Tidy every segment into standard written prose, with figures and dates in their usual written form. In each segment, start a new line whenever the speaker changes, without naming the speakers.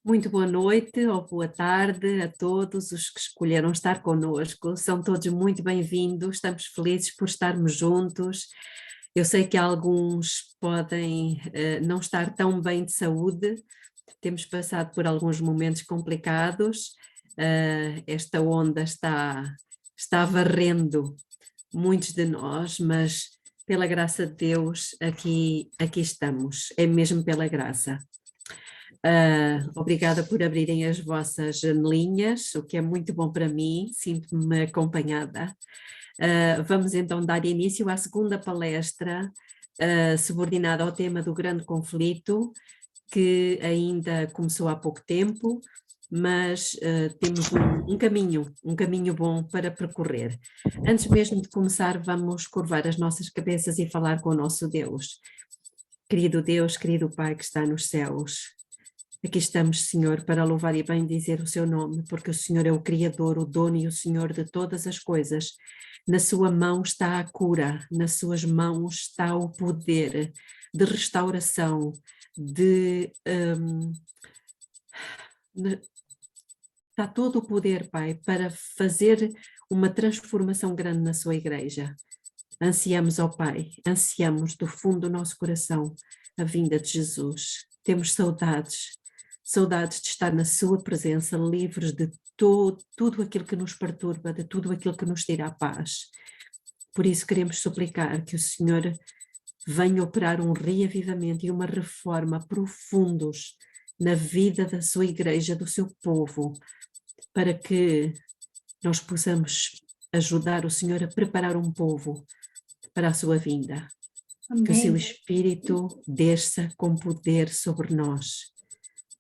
Muito boa noite ou boa tarde a todos os que escolheram estar conosco. São todos muito bem-vindos, estamos felizes por estarmos juntos. Eu sei que alguns podem não estar tão bem de saúde, temos passado por alguns momentos complicados. Esta onda está varrendo muitos de nós, mas pela graça de Deus aqui estamos, é mesmo pela graça. Obrigada por abrirem as vossas janelinhas, o que é muito bom para mim, sinto-me acompanhada. Vamos então dar início à segunda palestra, subordinada ao tema do grande conflito, que ainda começou há pouco tempo, mas temos um caminho bom para percorrer. Antes mesmo de começar, vamos curvar as nossas cabeças e falar com o nosso Deus. Querido Deus, querido Pai que está nos céus, aqui estamos, Senhor, para louvar e bendizer o seu nome, porque o Senhor é o Criador, o dono e o Senhor de todas as coisas. Na sua mão está a cura, nas suas mãos está o poder de restauração, está todo o poder, Pai, para fazer uma transformação grande na sua igreja. Ansiamos, ó Pai, ansiamos do fundo do nosso coração a vinda de Jesus. Temos saudades de estar na sua presença, livres de tudo aquilo que nos perturba, de tudo aquilo que nos tira a paz. Por isso queremos suplicar que o Senhor venha operar um reavivamento e uma reforma profundos na vida da sua igreja, do seu povo, para que nós possamos ajudar o Senhor a preparar um povo para a sua vinda. Amém. Que o seu Espírito desça com poder sobre nós.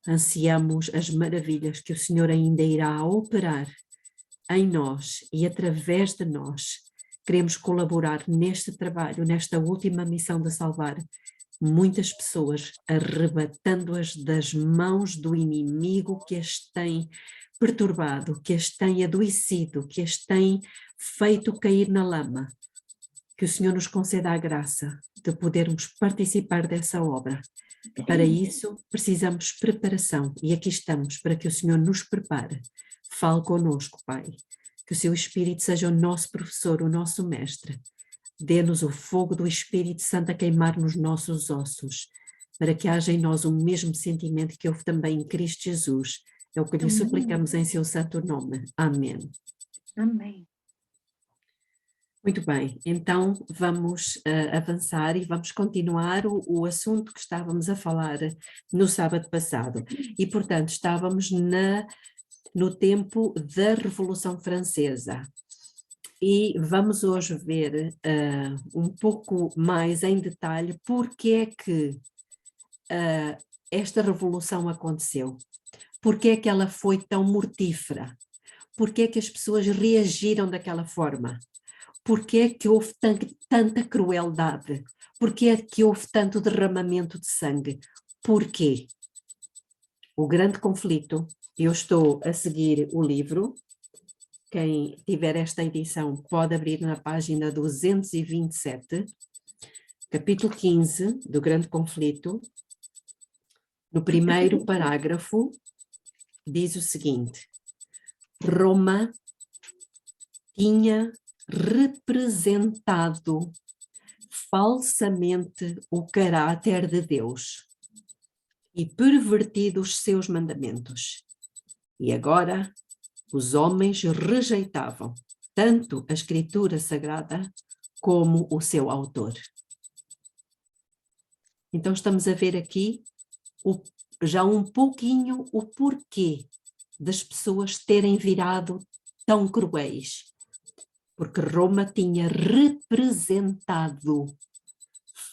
Ansiamos as maravilhas que o Senhor ainda irá operar em nós e através de nós. Queremos colaborar neste trabalho, nesta última missão de salvar muitas pessoas, arrebatando-as das mãos do inimigo que as tem perturbado, que as tem adoecido, que as tem feito cair na lama. Que o Senhor nos conceda a graça de podermos participar dessa obra. Para isso, precisamos preparação e aqui estamos para que o Senhor nos prepare. Fale conosco, Pai. Que o seu Espírito seja o nosso professor, o nosso mestre. Dê-nos o fogo do Espírito Santo a queimar nos nossos ossos, para que haja em nós o mesmo sentimento que houve também em Cristo Jesus. É o que lhe suplicamos em seu santo nome. Amém.
Amém.
Muito bem, então vamos avançar e vamos continuar o assunto que estávamos a falar no sábado passado. E, portanto, estávamos no tempo da Revolução Francesa. E vamos hoje ver um pouco mais em detalhe porque é que esta revolução aconteceu. Porque é que ela foi tão mortífera? Porque é que as pessoas reagiram daquela forma? Porque é que houve tanta crueldade? Porque é que houve tanto derramamento de sangue? Porquê? O grande conflito, eu estou a seguir o livro, quem tiver esta edição pode abrir na página 227, capítulo 15 do grande conflito. No primeiro parágrafo diz o seguinte: Roma tinha representado falsamente o caráter de Deus e pervertido os seus mandamentos. E agora os homens rejeitavam tanto a Escritura Sagrada como o seu autor. Então estamos a ver aqui já um pouquinho o porquê das pessoas terem virado tão cruéis. Porque Roma tinha representado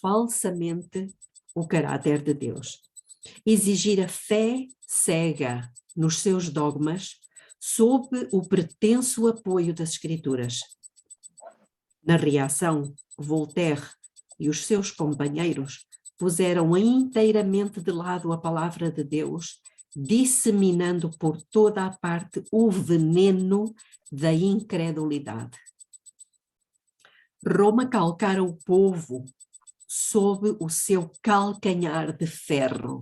falsamente o caráter de Deus. Exigir a fé cega nos seus dogmas sob o pretenso apoio das Escrituras. Na reação, Voltaire e os seus companheiros puseram inteiramente de lado a palavra de Deus, disseminando por toda a parte o veneno da incredulidade. Roma calcara o povo sob o seu calcanhar de ferro.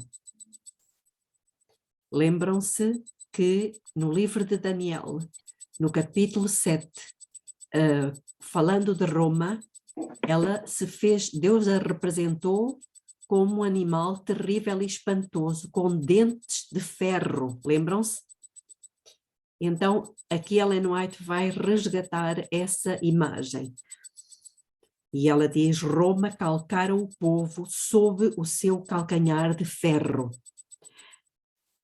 Lembram-se que no livro de Daniel, no capítulo 7, falando de Roma, Deus a representou como um animal terrível e espantoso, com dentes de ferro, lembram-se? Então, aqui Ellen White vai resgatar essa imagem. E ela diz: Roma calcara o povo sob o seu calcanhar de ferro.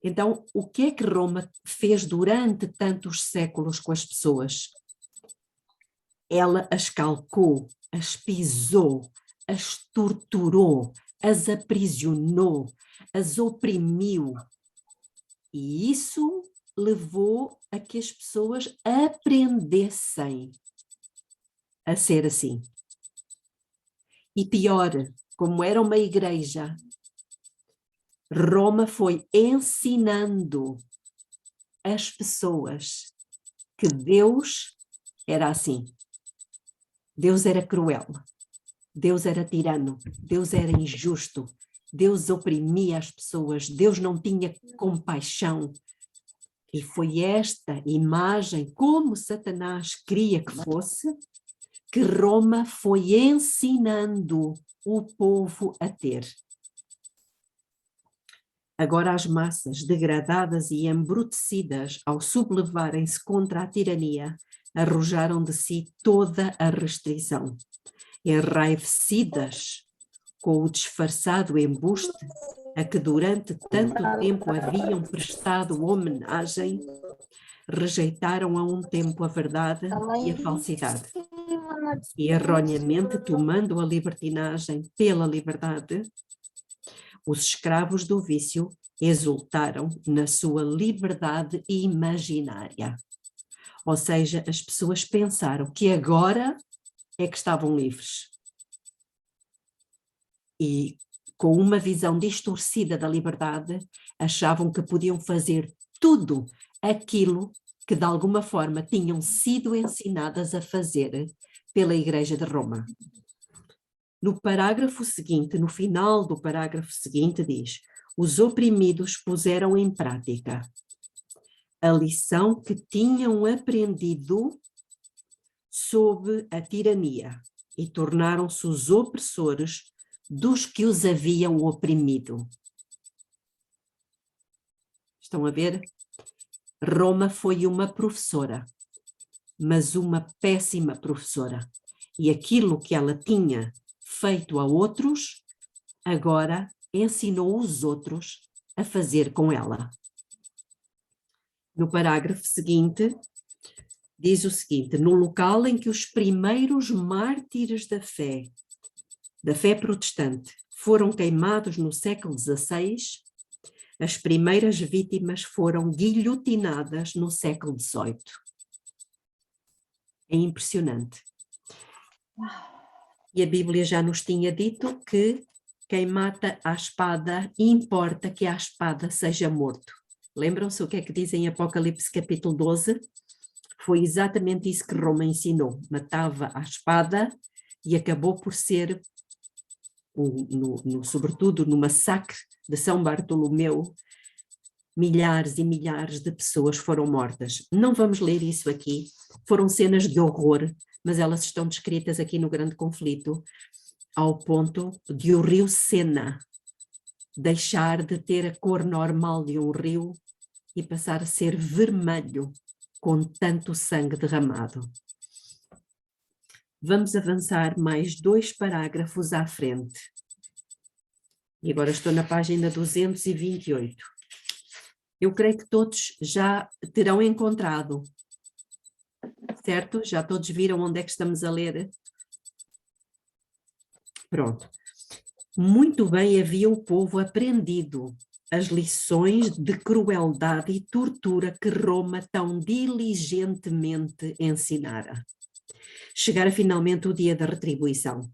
Então, o que é que Roma fez durante tantos séculos com as pessoas? Ela as calcou, as pisou, as torturou, as aprisionou, as oprimiu. E isso levou a que as pessoas aprendessem a ser assim. E pior, como era uma igreja, Roma foi ensinando as pessoas que Deus era assim. Deus era cruel, Deus era tirano, Deus era injusto, Deus oprimia as pessoas, Deus não tinha compaixão. E foi esta imagem, como Satanás queria que fosse, que Roma foi ensinando o povo a ter. Agora as massas, degradadas e embrutecidas ao sublevarem-se contra a tirania, arrojaram de si toda a restrição. Enraivecidas com o disfarçado embuste a que durante tanto tempo haviam prestado homenagem, rejeitaram a um tempo a verdade e a falsidade. E erroneamente, tomando a libertinagem pela liberdade, os escravos do vício exultaram na sua liberdade imaginária. Ou seja, as pessoas pensaram que agora é que estavam livres. E com uma visão distorcida da liberdade, achavam que podiam fazer tudo aquilo que de alguma forma tinham sido ensinadas a fazer pela Igreja de Roma. No parágrafo seguinte, no final do parágrafo seguinte, diz: os oprimidos puseram em prática a lição que tinham aprendido sob a tirania e tornaram-se os opressores dos que os haviam oprimido. Estão a ver? Roma foi uma professora, mas uma péssima professora. E aquilo que ela tinha feito a outros, agora ensinou os outros a fazer com ela. No parágrafo seguinte, diz o seguinte: no local em que os primeiros mártires da fé protestante, foram queimados no século XVI, as primeiras vítimas foram guilhotinadas no século XVIII. É impressionante. E a Bíblia já nos tinha dito que quem mata à espada, importa que à espada seja morto. Lembram-se o que é que diz em Apocalipse capítulo 12? Foi exatamente isso que Roma ensinou. Matava à espada e acabou por ser, sobretudo no massacre de São Bartolomeu, milhares e milhares de pessoas foram mortas. Não vamos ler isso aqui, foram cenas de horror, mas elas estão descritas aqui no Grande Conflito, ao ponto de o rio Sena deixar de ter a cor normal de um rio e passar a ser vermelho, com tanto sangue derramado. Vamos avançar mais 2 parágrafos à frente. E agora estou na página 228. Eu creio que todos já terão encontrado, certo? Já todos viram onde é que estamos a ler? Pronto. Muito bem havia o povo aprendido as lições de crueldade e tortura que Roma tão diligentemente ensinara. Chegara finalmente o dia da retribuição.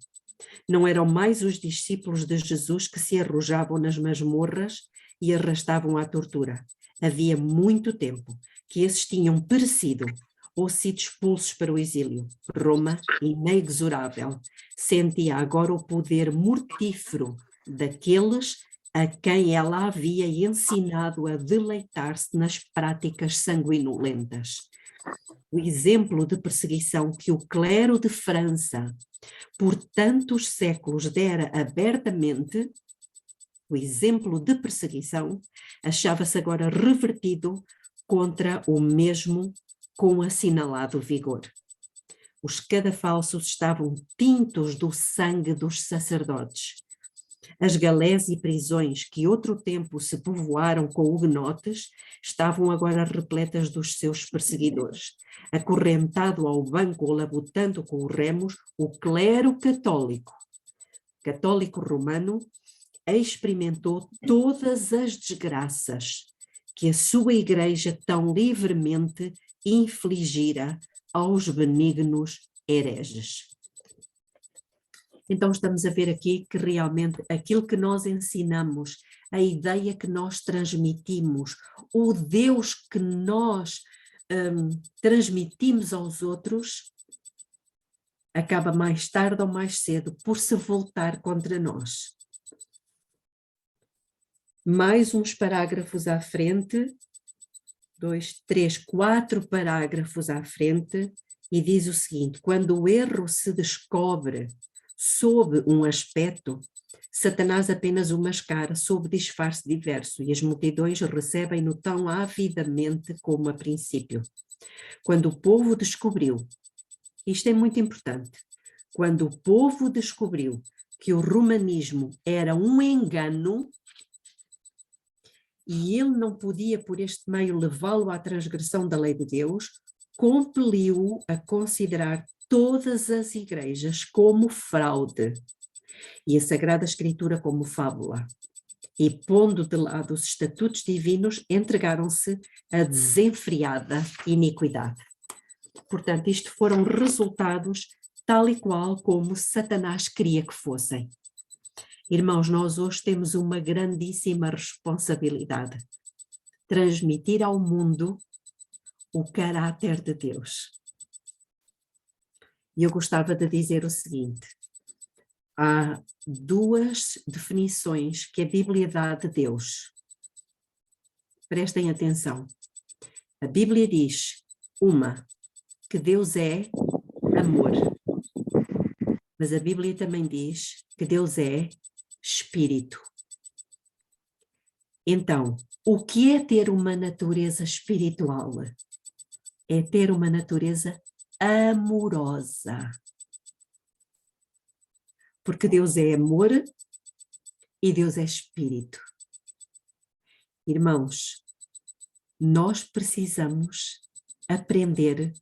Não eram mais os discípulos de Jesus que se arrojavam nas masmorras e arrastavam à tortura. Havia muito tempo que esses tinham perecido ou sido expulsos para o exílio. Roma, inexorável, sentia agora o poder mortífero daqueles a quem ela havia ensinado a deleitar-se nas práticas sanguinolentas. O exemplo de perseguição que o clero de França por tantos séculos dera abertamente, o exemplo de perseguição, achava-se agora revertido contra o mesmo com assinalado vigor. Os cadafalsos estavam tintos do sangue dos sacerdotes. As galés e prisões que outro tempo se povoaram com huguenotes estavam agora repletas dos seus perseguidores. Acorrentado ao banco ou labutando com os remos, o clero católico romano, experimentou todas as desgraças que a sua igreja tão livremente infligira aos benignos hereges. Então estamos a ver aqui que realmente aquilo que nós ensinamos, a ideia que nós transmitimos, o Deus que nós transmitimos aos outros, acaba mais tarde ou mais cedo por se voltar contra nós. Mais uns parágrafos à frente, 2, 3, 4 parágrafos à frente, e diz o seguinte: quando o erro se descobre sob um aspecto, Satanás apenas o mascara sob disfarce diverso e as multidões recebem-no tão avidamente como a princípio. Quando o povo descobriu, isto é muito importante, quando o povo descobriu que o romanismo era um engano e ele não podia por este meio levá-lo à transgressão da lei de Deus, compeliu-o a considerar todas as igrejas como fraude e a Sagrada Escritura como fábula, e pondo de lado os estatutos divinos, entregaram-se à desenfreada iniquidade. Portanto, isto foram resultados tal e qual como Satanás queria que fossem. Irmãos, nós hoje temos uma grandíssima responsabilidade: transmitir ao mundo o caráter de Deus. E eu gostava de dizer o seguinte: há duas definições que a Bíblia dá de Deus. Prestem atenção. A Bíblia diz, uma, que Deus é amor. Mas a Bíblia também diz que Deus é espírito. Então, o que é ter uma natureza espiritual? É ter uma natureza amorosa. Porque Deus é amor e Deus é espírito. Irmãos, nós precisamos aprender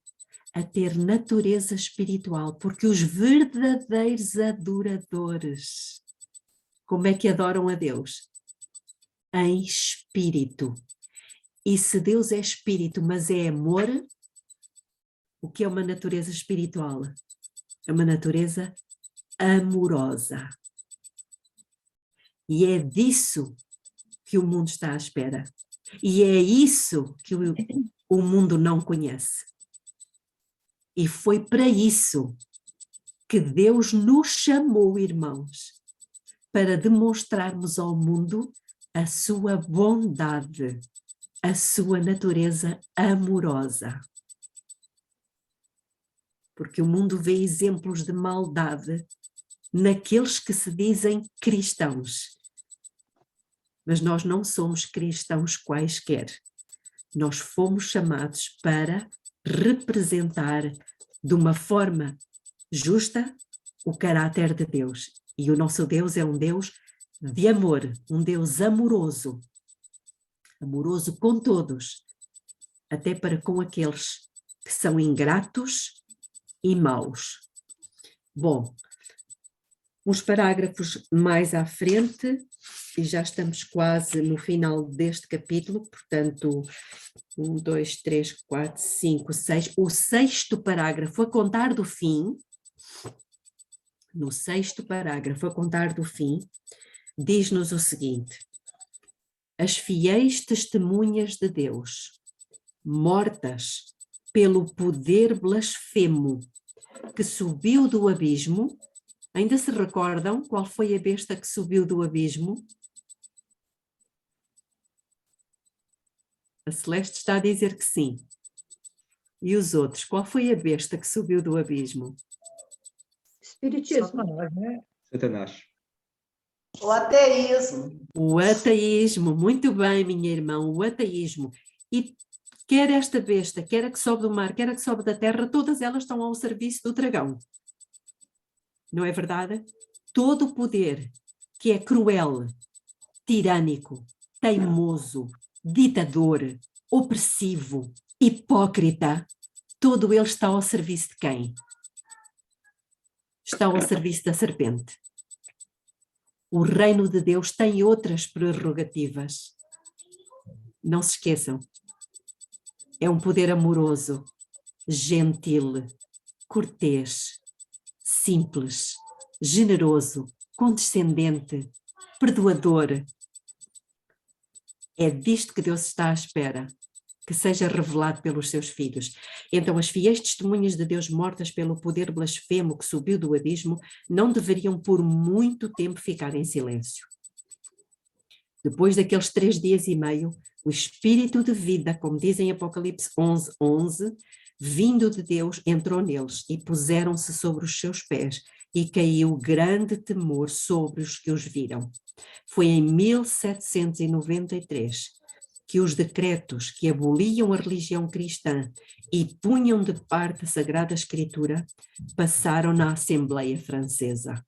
a ter natureza espiritual, porque os verdadeiros adoradores, como é que adoram a Deus? Em espírito. E se Deus é espírito, mas é amor, o que é uma natureza espiritual? É uma natureza amorosa. E é disso que o mundo está à espera. E é isso que o mundo não conhece. E foi para isso que Deus nos chamou, irmãos, para demonstrarmos ao mundo a sua bondade, a sua natureza amorosa. Porque o mundo vê exemplos de maldade naqueles que se dizem cristãos. Mas nós não somos cristãos quaisquer. Nós fomos chamados para representar de uma forma justa o caráter de Deus. E o nosso Deus é um Deus de amor, um Deus amoroso. Amoroso com todos, até para com aqueles que são ingratos e maus. Bom, uns parágrafos mais à frente, e já estamos quase no final deste capítulo, portanto, 1, 2, 3, 4, 5, 6, o sexto parágrafo a contar do fim, no sexto parágrafo a contar do fim, diz-nos o seguinte: as fiéis testemunhas de Deus, mortas pelo poder blasfemo que subiu do abismo. Ainda se recordam qual foi a besta que subiu do abismo? A Celeste está a dizer que sim. E os outros? Qual foi a besta que subiu do abismo?
Espiritismo.
Satanás, né?
Satanás.
O ateísmo.
O ateísmo. Muito bem, minha irmã, o ateísmo. E quer esta besta, quer a que sobe do mar, quer a que sobe da terra, todas elas estão ao serviço do dragão. Não é verdade? Todo o poder que é cruel, tirânico, teimoso, ditador, opressivo, hipócrita, todo ele está ao serviço de quem? Está ao serviço da serpente. O reino de Deus tem outras prerrogativas. Não se esqueçam. É um poder amoroso, gentil, cortês, simples, generoso, condescendente, perdoador. É disto que Deus está à espera, que seja revelado pelos seus filhos. Então as fiéis testemunhas de Deus mortas pelo poder blasfemo que subiu do abismo não deveriam por muito tempo ficar em silêncio. Depois daqueles 3 dias e meio, o espírito de vida, como diz em Apocalipse 11:11, vindo de Deus, entrou neles e puseram-se sobre os seus pés e caiu grande temor sobre os que os viram. Foi em 1793 que os decretos que aboliam a religião cristã e punham de parte a Sagrada Escritura passaram na Assembleia Francesa.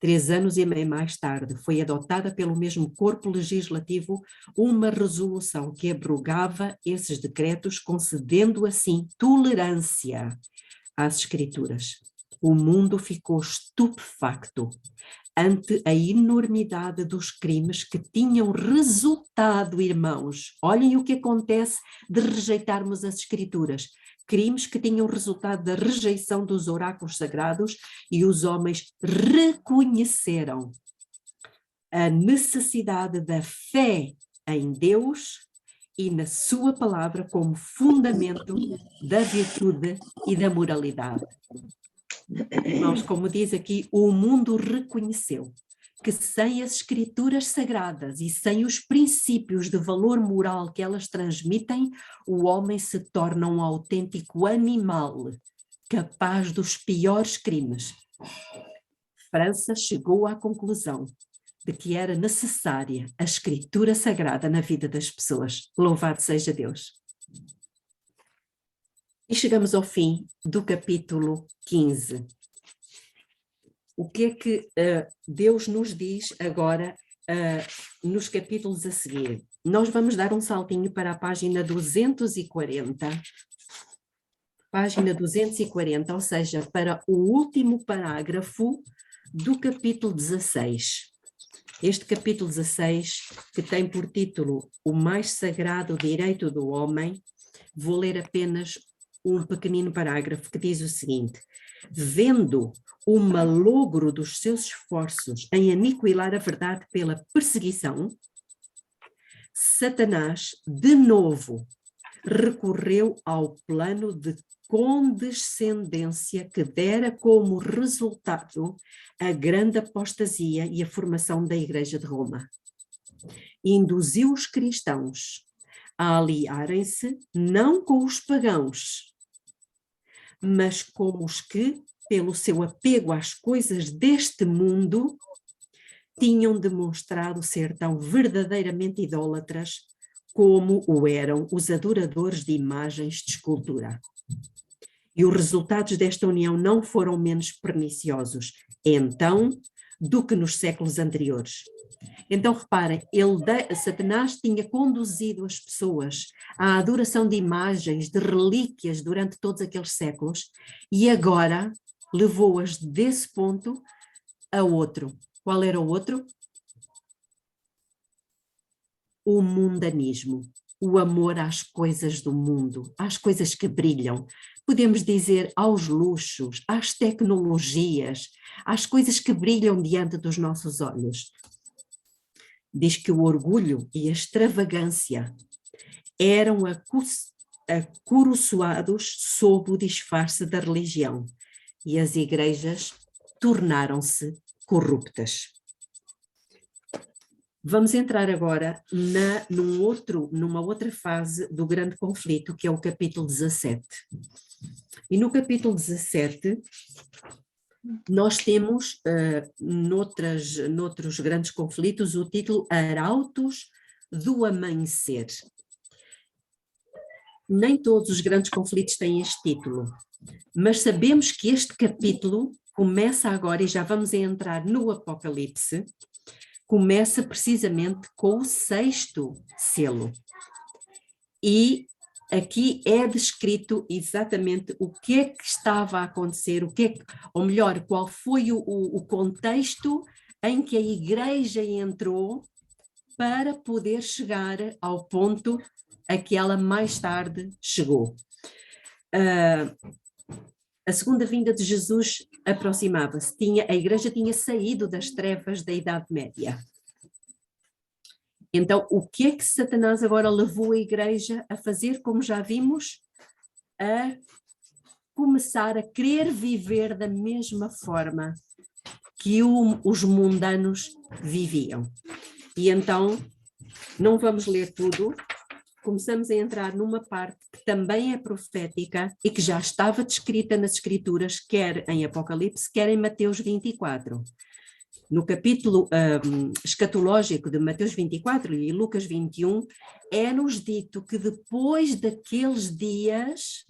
3 anos e meio mais tarde, foi adotada pelo mesmo corpo legislativo uma resolução que abrogava esses decretos, concedendo assim tolerância às Escrituras. O mundo ficou estupefacto ante a enormidade dos crimes que tinham resultado, irmãos. Olhem o que acontece de rejeitarmos as Escrituras. Crimes que tinham resultado da rejeição dos oráculos sagrados, e os homens reconheceram a necessidade da fé em Deus e na sua palavra como fundamento da virtude e da moralidade. Irmãos, como diz aqui, o mundo reconheceu que sem as escrituras sagradas e sem os princípios de valor moral que elas transmitem, o homem se torna um autêntico animal, capaz dos piores crimes. França chegou à conclusão de que era necessária a escritura sagrada na vida das pessoas. Louvado seja Deus. E chegamos ao fim do capítulo 15. O que é que Deus nos diz agora nos capítulos a seguir? Nós vamos dar um saltinho para a página 240. Página 240, ou seja, para o último parágrafo do capítulo 16. Este capítulo 16, que tem por título O Mais Sagrado Direito do Homem, vou ler apenas um pequenino parágrafo que diz o seguinte: vendo o malogro dos seus esforços em aniquilar a verdade pela perseguição, Satanás, de novo, recorreu ao plano de condescendência que dera como resultado a grande apostasia e a formação da Igreja de Roma. Induziu os cristãos a aliarem-se não com os pagãos, mas com os que, pelo seu apego às coisas deste mundo, tinham demonstrado ser tão verdadeiramente idólatras como o eram os adoradores de imagens de escultura. E os resultados desta união não foram menos perniciosos, então, do que nos séculos anteriores. Então, reparem, Satanás tinha conduzido as pessoas à adoração de imagens, de relíquias durante todos aqueles séculos, e agora levou-as desse ponto a outro. Qual era o outro? O mundanismo, o amor às coisas do mundo, às coisas que brilham. Podemos dizer aos luxos, às tecnologias, às coisas que brilham diante dos nossos olhos. Diz que o orgulho e a extravagância eram acoroçoados sob o disfarce da religião, e as igrejas tornaram-se corruptas. Vamos entrar agora numa outra fase do grande conflito, que é o capítulo 17. E no capítulo 17, nós temos, noutros grandes conflitos, o título Arautos do Amanhecer. Nem todos os grandes conflitos têm este título, mas sabemos que este capítulo começa agora, e já vamos entrar no Apocalipse, começa precisamente com o 6º selo. E aqui é descrito exatamente o que é que estava a acontecer, ou melhor, qual foi o contexto em que a igreja entrou para poder chegar ao ponto a que ela mais tarde chegou. A segunda vinda de Jesus aproximava-se, a igreja tinha saído das trevas da Idade Média. Então, o que é que Satanás agora levou a igreja a fazer, como já vimos? A começar a querer viver da mesma forma que os mundanos viviam. E então, não vamos ler tudo, começamos a entrar numa parte que também é profética e que já estava descrita nas Escrituras, quer em Apocalipse, quer em Mateus 24. No capítulo escatológico de Mateus 24 e Lucas 21, é-nos dito que depois daqueles dias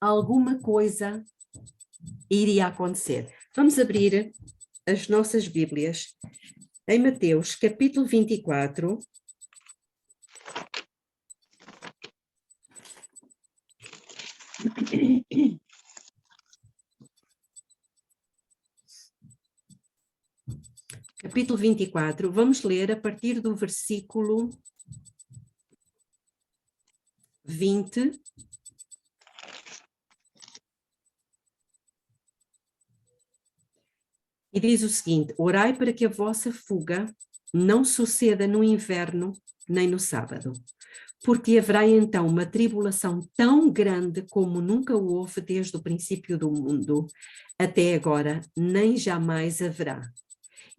alguma coisa iria acontecer. Vamos abrir as nossas Bíblias em Mateus capítulo 24. Capítulo 24, vamos ler a partir do versículo 20. E diz o seguinte: orai para que a vossa fuga não suceda no inverno nem no sábado, porque haverá então uma tribulação tão grande como nunca houve desde o princípio do mundo até agora, nem jamais haverá.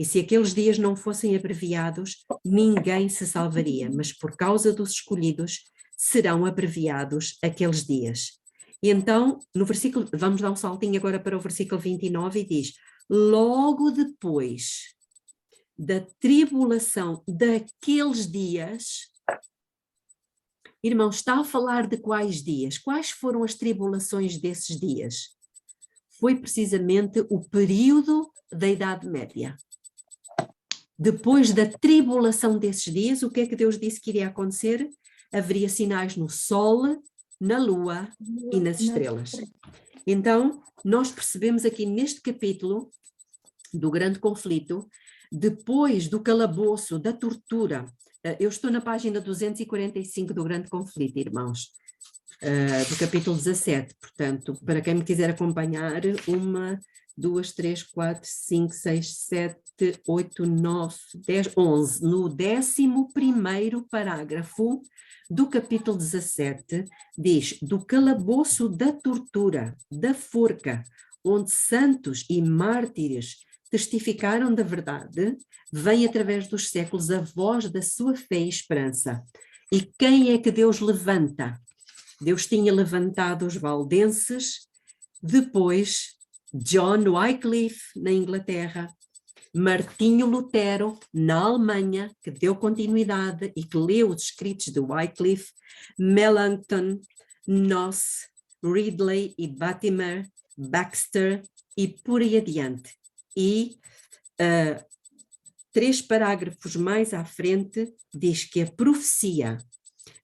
E se aqueles dias não fossem abreviados, ninguém se salvaria, mas por causa dos escolhidos serão abreviados aqueles dias. E então, no versículo, vamos dar um saltinho agora para o versículo 29 e diz: logo depois da tribulação daqueles dias, irmão, está a falar de quais dias? Quais foram as tribulações desses dias? Foi precisamente o período da Idade Média. Depois da tribulação desses dias, o que é que Deus disse que iria acontecer? Haveria sinais no sol, na lua e nas estrelas. Então, nós percebemos aqui neste capítulo do grande conflito, depois do calabouço, da tortura. Eu estou na página 245 do grande conflito, irmãos, do capítulo 17. Portanto, para quem me quiser acompanhar, 1, 2, 3, 4, 5, 6, 7, 8, 9, 10, 11. No 11º parágrafo do capítulo 17, diz: do calabouço da tortura, da forca, onde santos e mártires testificaram da verdade, vem através dos séculos a voz da sua fé e esperança. E quem é que Deus levanta? Deus tinha levantado os valdenses, depois John Wycliffe na Inglaterra, Martinho Lutero na Alemanha, que deu continuidade e que leu os escritos de Wycliffe, Melanchthon, Knox, Ridley e Latimer, Baxter e por aí adiante. E 3 parágrafos mais à frente diz que a profecia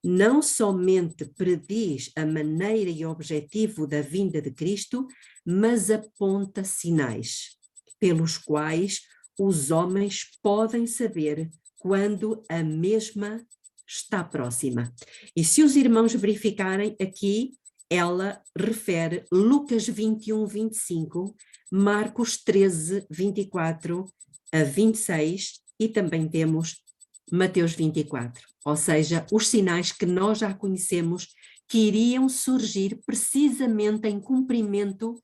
não somente prediz a maneira e objetivo da vinda de Cristo, mas aponta sinais pelos quais os homens podem saber quando a mesma está próxima. E se os irmãos verificarem aqui, ela refere Lucas 21, 25, Marcos 13, 24 a 26 e também temos Mateus 24, ou seja, os sinais que nós já conhecemos que iriam surgir precisamente em cumprimento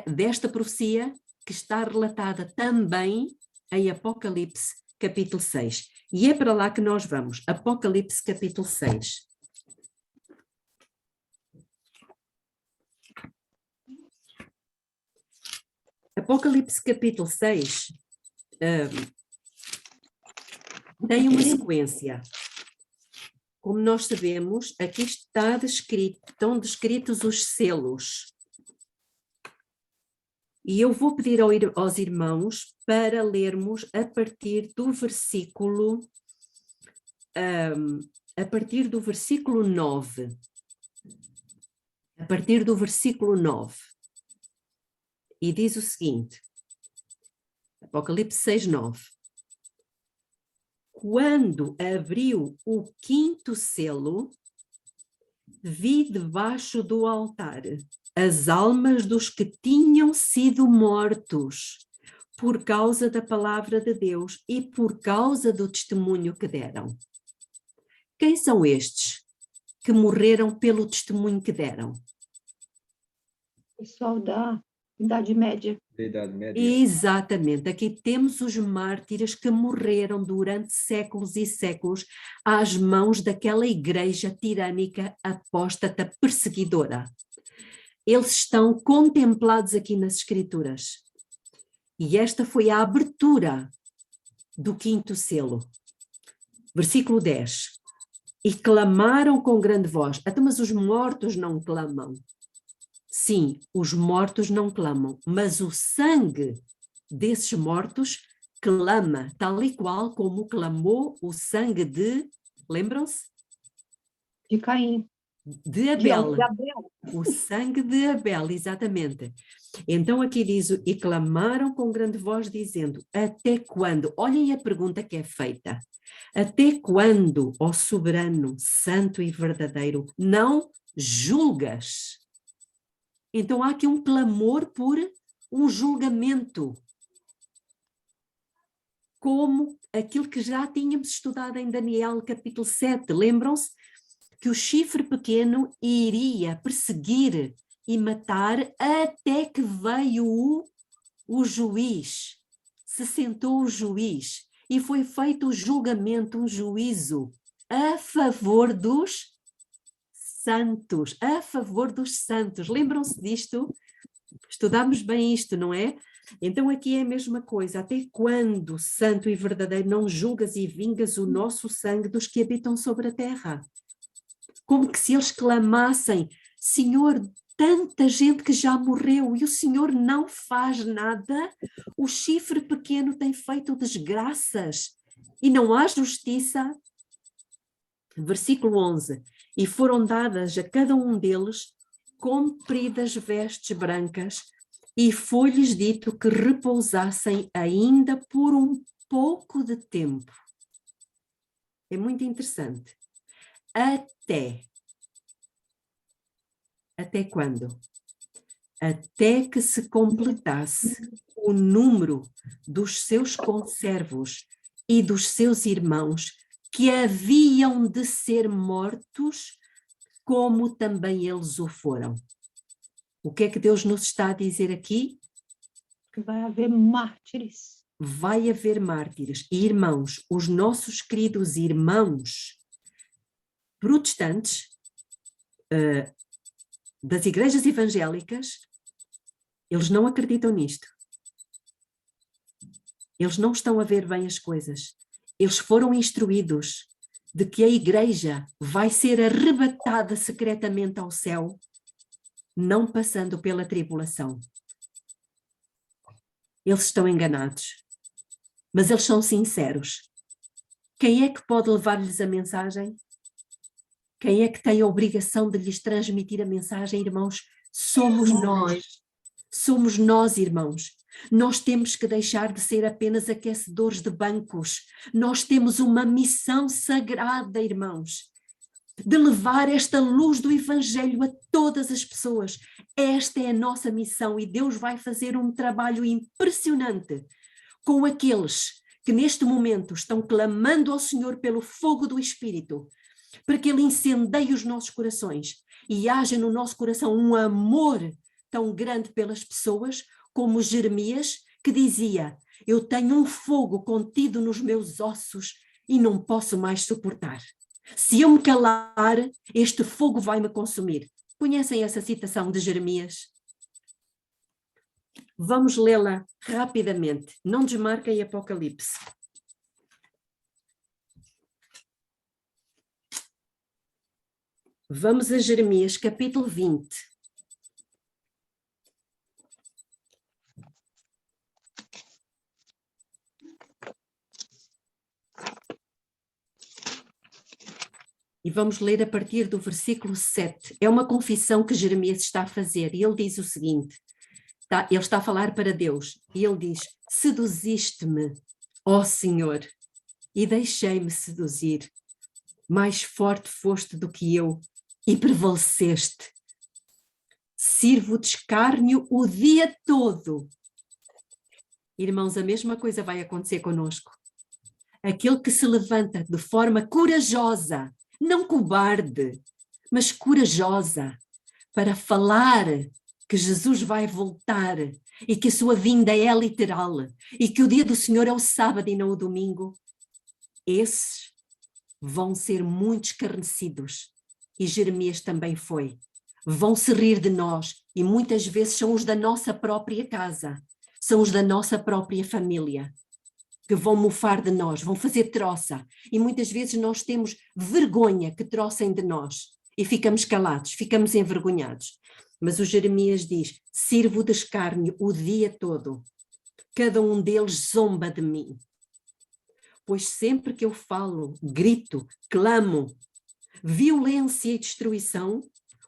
desta profecia que está relatada também em Apocalipse capítulo 6. E é para lá que nós vamos. Apocalipse, capítulo 6. Apocalipse, capítulo 6, tem uma sequência. Como nós sabemos, aqui estão descritos os selos. E eu vou pedir aos irmãos para lermos a partir do versículo 9. A partir do versículo 9. E diz o seguinte, Apocalipse 6, 9. Quando abriu o 5º selo, vi debaixo do altar as almas dos que tinham sido mortos por causa da palavra de Deus e por causa do testemunho que deram. Quem são estes que morreram pelo testemunho que deram?
Pessoal da Idade Média.
Da Idade Média.
Exatamente, aqui temos os mártires que morreram durante séculos e séculos às mãos daquela igreja tirânica, apóstata, perseguidora. Eles estão contemplados aqui nas Escrituras. E esta foi a abertura do 5º selo. Versículo 10. E clamaram com grande voz. Até mas os mortos não clamam. Sim, os mortos não clamam, mas o sangue desses mortos clama, tal e qual como clamou o sangue de, lembram-se?
De Caim.
De Abel.
De Abel.
O sangue de Abel, exatamente. Então aqui diz, e clamaram com grande voz dizendo, até quando? Olhem a pergunta que é feita. Até quando, ó soberano, santo e verdadeiro, não julgas? Então há aqui um clamor por um julgamento, como aquilo que já tínhamos estudado em Daniel capítulo 7, lembram-se? Que o chifre pequeno iria perseguir e matar até que veio o juiz, se sentou o juiz e foi feito o julgamento, um juízo a favor dos santos, a favor dos santos. Lembram-se disto? Estudámos bem isto, não é? Então aqui é a mesma coisa. Até quando, santo e verdadeiro, não julgas e vingas o nosso sangue dos que habitam sobre a terra? Como que se eles clamassem, Senhor, tanta gente que já morreu e o Senhor não faz nada, o chifre pequeno tem feito desgraças e não há justiça. Versículo 11. E foram dadas a cada um deles compridas vestes brancas e foi-lhes dito que repousassem ainda por um pouco de tempo. É muito interessante. Até quando? Até que se completasse o número dos seus conservos e dos seus irmãos que haviam de ser mortos, como também eles o foram. O que é que Deus nos está a dizer aqui?
Que vai haver mártires.
Vai haver mártires. E irmãos, os nossos queridos irmãos protestantes, das igrejas evangélicas, eles não acreditam nisto. Eles não estão a ver bem as coisas. Eles foram instruídos de que a igreja vai ser arrebatada secretamente ao céu, não passando pela tribulação. Eles estão enganados, mas eles são sinceros. Quem é que pode levar-lhes a mensagem? Quem é que tem a obrigação de lhes transmitir a mensagem, irmãos? Somos nós. Somos nós, irmãos. Nós temos que deixar de ser apenas aquecedores de bancos. Nós temos uma missão sagrada, irmãos, de levar esta luz do Evangelho a todas as pessoas. Esta é a nossa missão e Deus vai fazer um trabalho impressionante com aqueles que neste momento estão clamando ao Senhor pelo fogo do Espírito, para que Ele incendeie os nossos corações e haja no nosso coração um amor tão grande pelas pessoas, como Jeremias, que dizia: eu tenho um fogo contido nos meus ossos e não posso mais suportar. Se eu me calar, este fogo vai me consumir. Conhecem essa citação de Jeremias? Vamos lê-la rapidamente. Não desmarquem Apocalipse. Vamos a Jeremias, capítulo 20. E vamos ler a partir do versículo 7. É uma confissão que Jeremias está a fazer e ele diz o seguinte, ele está a falar para Deus e ele diz: seduziste-me, ó Senhor, e deixei-me seduzir. Mais forte foste do que eu e prevaleceste. Sirvo de escárnio o dia todo. Irmãos, a mesma coisa vai acontecer conosco. Aquele que se levanta de forma corajosa, não cobarde, mas corajosa, para falar que Jesus vai voltar e que a sua vinda é literal e que o dia do Senhor é o sábado e não o domingo, esses vão ser muito escarnecidos. E Jeremias também foi. Vão se rir de nós e muitas vezes são os da nossa própria casa, são os da nossa própria família, que vão mofar de nós, vão fazer troça. E muitas vezes nós temos vergonha que trocem de nós e ficamos calados, ficamos envergonhados. Mas o Jeremias diz: sirvo de escárnio o dia todo. Cada um deles zomba de mim. Pois sempre que eu falo, grito, clamo, violência e destruição,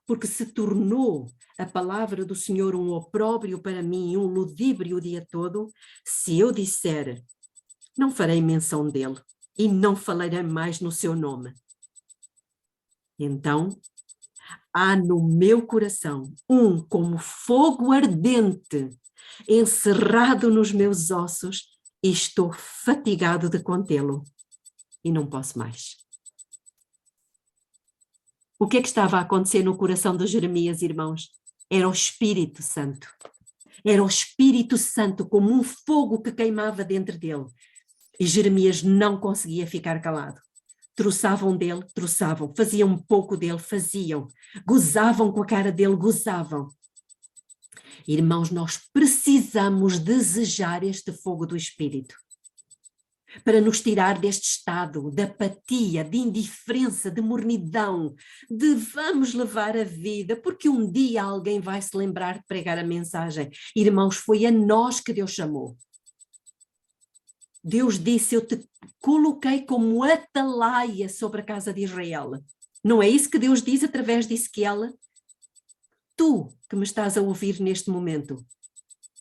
porque se tornou a palavra do Senhor um opróbrio para mim, um ludíbrio o dia todo, se eu disser: não farei menção dele e não falarei mais no seu nome. Então, há no meu coração como fogo ardente, encerrado nos meus ossos, e estou fatigado de contê-lo e não posso mais. O que é que estava a acontecer no coração de Jeremias, irmãos? Era o Espírito Santo. Era o Espírito Santo como um fogo que queimava dentro dele. E Jeremias não conseguia ficar calado. Troçavam dele, troçavam. Faziam um pouco dele, faziam. Gozavam com a cara dele, gozavam. Irmãos, nós precisamos desejar este fogo do Espírito para nos tirar deste estado de apatia, de indiferença, de mornidão, de vamos levar a vida, porque um dia alguém vai se lembrar de pregar a mensagem. Irmãos, foi a nós que Deus chamou. Deus disse: eu te coloquei como atalaia sobre a casa de Israel. Não é isso que Deus diz através de Ezequiel? Tu que me estás a ouvir neste momento,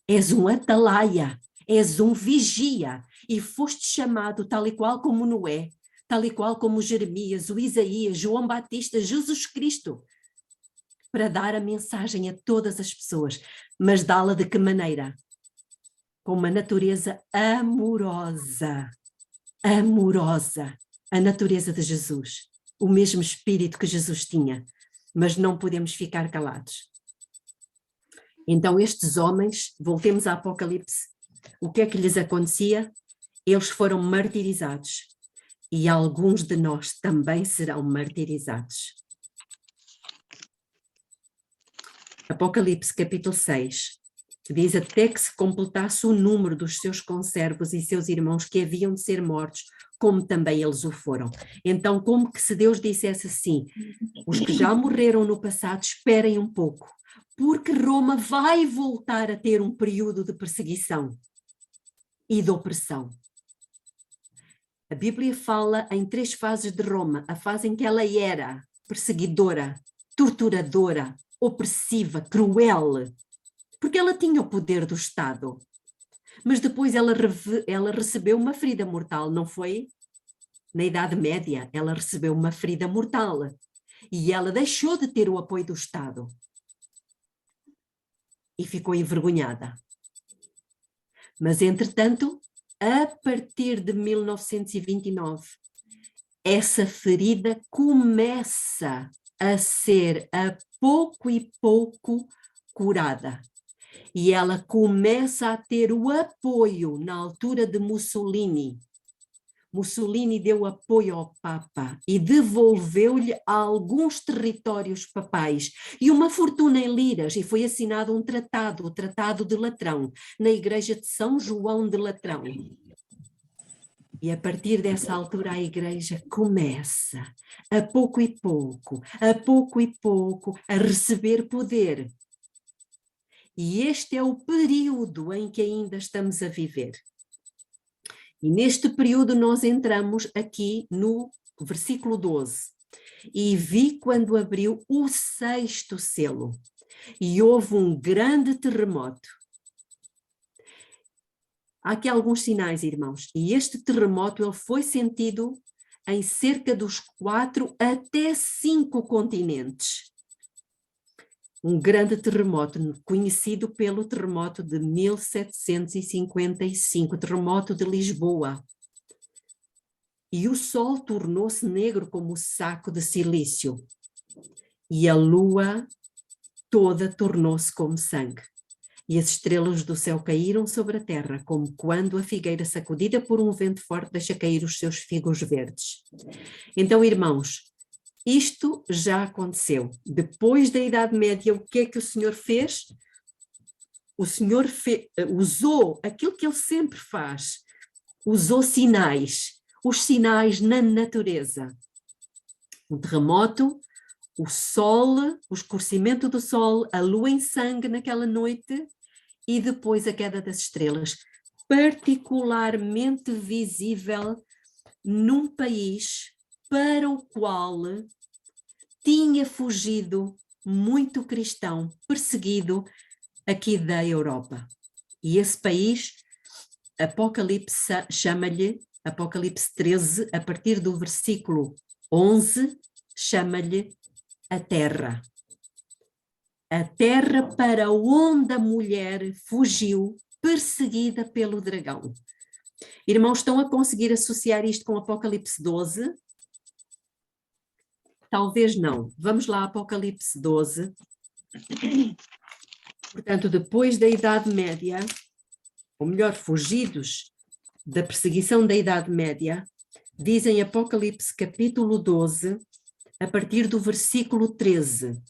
és um atalaia, és um vigia, e foste chamado tal e qual como Noé, tal e qual como Jeremias, o Isaías, João Batista, Jesus Cristo, para dar a mensagem a todas as pessoas. Mas dá-la de que maneira? Com uma natureza amorosa, amorosa, a natureza de Jesus, o mesmo espírito que Jesus tinha, mas não podemos ficar calados. Então estes homens, voltemos a Apocalipse, o que é que lhes acontecia? Eles foram martirizados e alguns de nós também serão martirizados. Apocalipse capítulo 6. Diz: até que se completasse o número dos seus conservos e seus irmãos que haviam de ser mortos, como também eles o foram. Então, como que se Deus dissesse assim: os que já morreram no passado, esperem um pouco, porque Roma vai voltar a ter um período de perseguição e de opressão. A Bíblia fala em 3 fases de Roma: a fase em que ela era perseguidora, torturadora, opressiva, cruel, porque ela tinha o poder do Estado. Mas depois ela recebeu uma ferida mortal, não foi? Na Idade Média, ela recebeu uma ferida mortal e ela deixou de ter o apoio do Estado e ficou envergonhada. Mas, entretanto, a partir de 1929, essa ferida começa a ser a pouco e pouco curada. E ela começa a ter o apoio na altura de Mussolini. Mussolini deu apoio ao Papa e devolveu-lhe alguns territórios papais e uma fortuna em liras, e foi assinado um tratado, o Tratado de Latrão, na igreja de São João de Latrão. E a partir dessa altura a igreja começa, a pouco e pouco, a receber poder. E este é o período em que ainda estamos a viver. E neste período nós entramos aqui no versículo 12. E vi quando abriu o 6º selo, e houve um grande terremoto. Há aqui alguns sinais, irmãos, e este terremoto ele foi sentido em cerca dos 4 até 5 continentes. Um grande terremoto, conhecido pelo terremoto de 1755, terremoto de Lisboa. E o sol tornou-se negro como o saco de silício, e a lua toda tornou-se como sangue. E as estrelas do céu caíram sobre a terra, como quando a figueira sacudida por um vento forte deixa cair os seus figos verdes. Então, irmãos, isto já aconteceu. Depois da Idade Média, o que é que o Senhor fez? O Senhor usou aquilo que Ele sempre faz. Usou sinais, os sinais na natureza. Um terremoto, o sol, o escurecimento do sol, a lua em sangue naquela noite e depois a queda das estrelas. Particularmente visível num país para o qual tinha fugido muito cristão, perseguido aqui da Europa. E esse país, Apocalipse chama-lhe, Apocalipse 13, a partir do versículo 11, chama-lhe a terra. A terra para onde a mulher fugiu, perseguida pelo dragão. Irmãos, estão a conseguir associar isto com Apocalipse 12? Talvez não. Vamos lá, Apocalipse 12. Portanto, depois da Idade Média, ou melhor, fugidos da perseguição da Idade Média, dizem Apocalipse capítulo 12, a partir do versículo 13.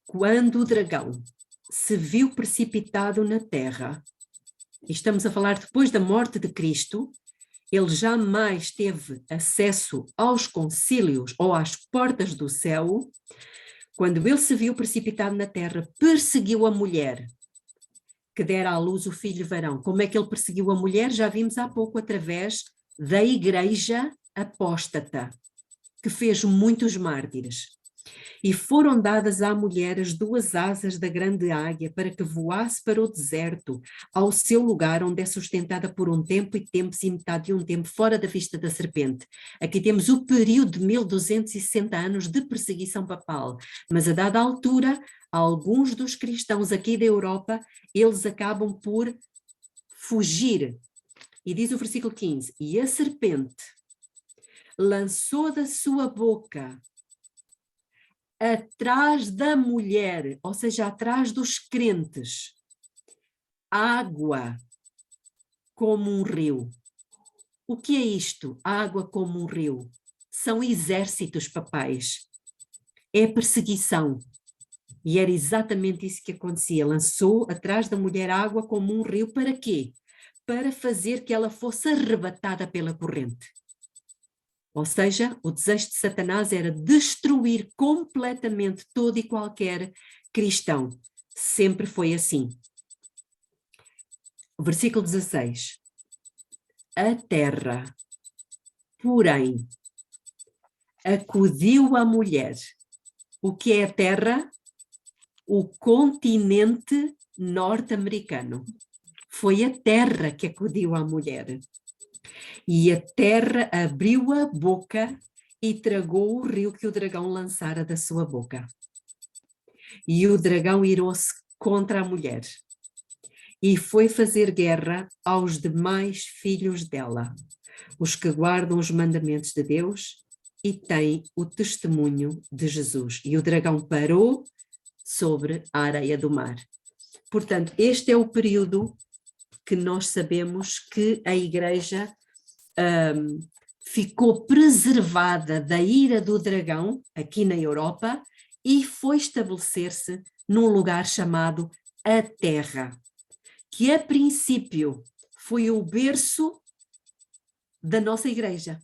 Quando o dragão se viu precipitado na terra, e estamos a falar depois da morte de Cristo, ele jamais teve acesso aos concílios ou às portas do céu. Quando ele se viu precipitado na terra, perseguiu a mulher que dera à luz o filho varão. Como é que ele perseguiu a mulher? Já vimos há pouco através da igreja apóstata, que fez muitos mártires. E foram dadas à mulher as 2 asas da grande águia para que voasse para o deserto, ao seu lugar onde é sustentada por um tempo e tempos e metade de um tempo, fora da vista da serpente. Aqui temos o período de 1260 anos de perseguição papal, mas a dada altura, alguns dos cristãos aqui da Europa, eles acabam por fugir. E diz o versículo 15, e a serpente lançou da sua boca atrás da mulher, ou seja, atrás dos crentes, água como um rio. O que é isto? Água como um rio. São exércitos papais. É perseguição. E era exatamente isso que acontecia. Lançou atrás da mulher água como um rio. Para quê? Para fazer que ela fosse arrebatada pela corrente. Ou seja, o desejo de Satanás era destruir completamente todo e qualquer cristão. Sempre foi assim. O versículo 16. A terra, porém, acudiu à mulher. O que é a terra? O continente norte-americano. Foi a terra que acudiu à mulher. E a terra abriu a boca e tragou o rio que o dragão lançara da sua boca. E o dragão irou-se contra a mulher e foi fazer guerra aos demais filhos dela, os que guardam os mandamentos de Deus e têm o testemunho de Jesus. E o dragão parou sobre a areia do mar. Portanto, este é o período que nós sabemos que a Igreja ficou preservada da ira do dragão, aqui na Europa, e foi estabelecer-se num lugar chamado a Terra, que a princípio foi o berço da nossa Igreja.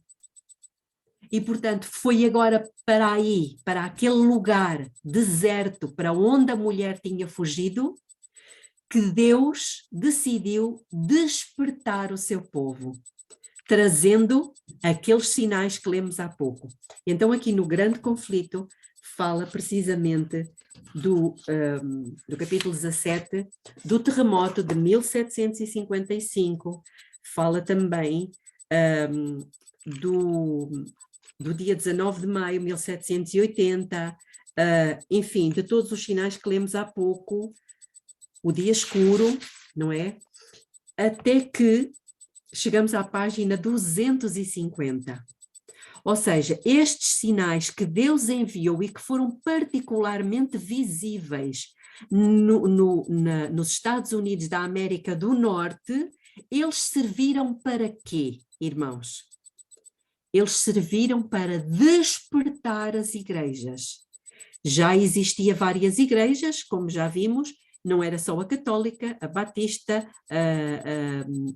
E, portanto, foi agora para aí, para aquele lugar deserto, para onde a mulher tinha fugido, que Deus decidiu despertar o seu povo, trazendo aqueles sinais que lemos há pouco. Então, aqui no grande conflito, fala precisamente do capítulo 17, do terremoto de 1755, fala também do dia 19 de maio de 1780, enfim, de todos os sinais que lemos há pouco, o dia escuro, não é? Até que chegamos à página 250. Ou seja, estes sinais que Deus enviou e que foram particularmente visíveis nos Estados Unidos da América do Norte, eles serviram para quê, irmãos? Eles serviram para despertar as igrejas. Já existia várias igrejas, como já vimos, não era só a católica, a batista,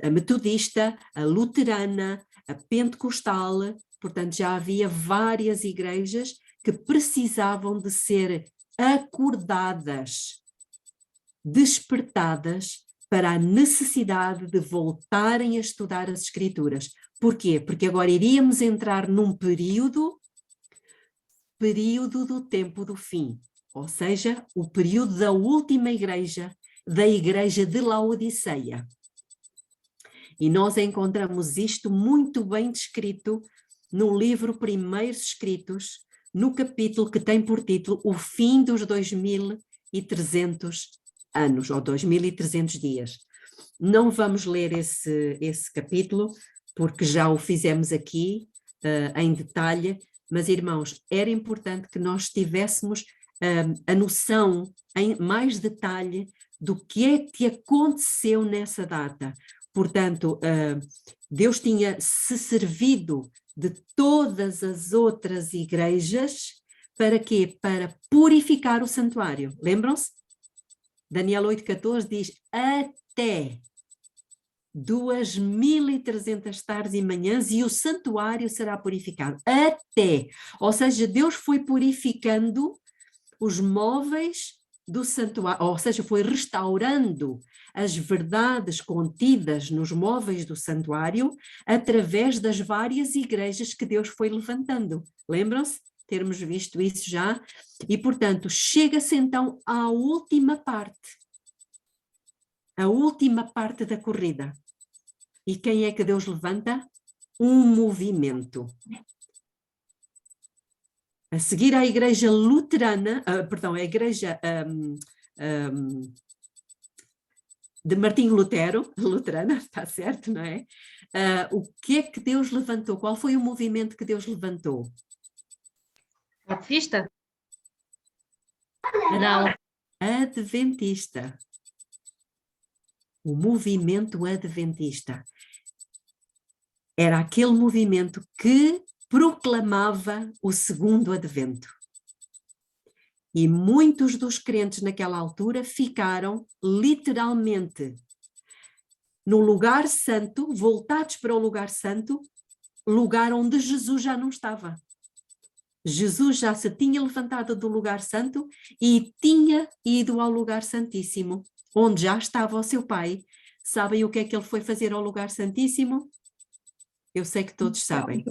a metodista, a luterana, a pentecostal, portanto já havia várias igrejas que precisavam de ser acordadas, despertadas para a necessidade de voltarem a estudar as Escrituras. Porquê? Porque agora iríamos entrar num período do tempo do fim. Ou seja, o período da última igreja, da igreja de Laodiceia. E nós encontramos isto muito bem descrito no livro Primeiros Escritos, no capítulo que tem por título O Fim dos 2300 anos, ou 2300 dias. Não vamos ler esse capítulo, porque já o fizemos aqui em detalhe, mas irmãos, era importante que nós tivéssemos a noção em mais detalhe do que é que aconteceu nessa data. Portanto, Deus tinha se servido de todas as outras igrejas para quê? Para purificar o santuário. Lembram-se? Daniel 8,14 diz até 2300 tardes e manhãs e o santuário será purificado. Até. Ou seja, Deus foi purificando os móveis do santuário, ou seja, foi restaurando as verdades contidas nos móveis do santuário através das várias igrejas que Deus foi levantando. Lembram-se? Termos visto isso já. E, portanto, chega-se então à última parte. A última parte da corrida. E quem é que Deus levanta? Um movimento. A seguir à igreja luterana, a igreja de Martinho Lutero, luterana, está certo, não é? O que é que Deus levantou? Qual foi o movimento que Deus levantou?
Batista? Não.
Adventista. O movimento adventista. Era aquele movimento que proclamava o segundo advento. E muitos dos crentes naquela altura ficaram literalmente no lugar santo, voltados para o lugar santo, lugar onde Jesus já não estava. Jesus já se tinha levantado do lugar santo e tinha ido ao lugar santíssimo, onde já estava o seu Pai. Sabem o que é que ele foi fazer ao lugar santíssimo? Eu sei que todos sabem.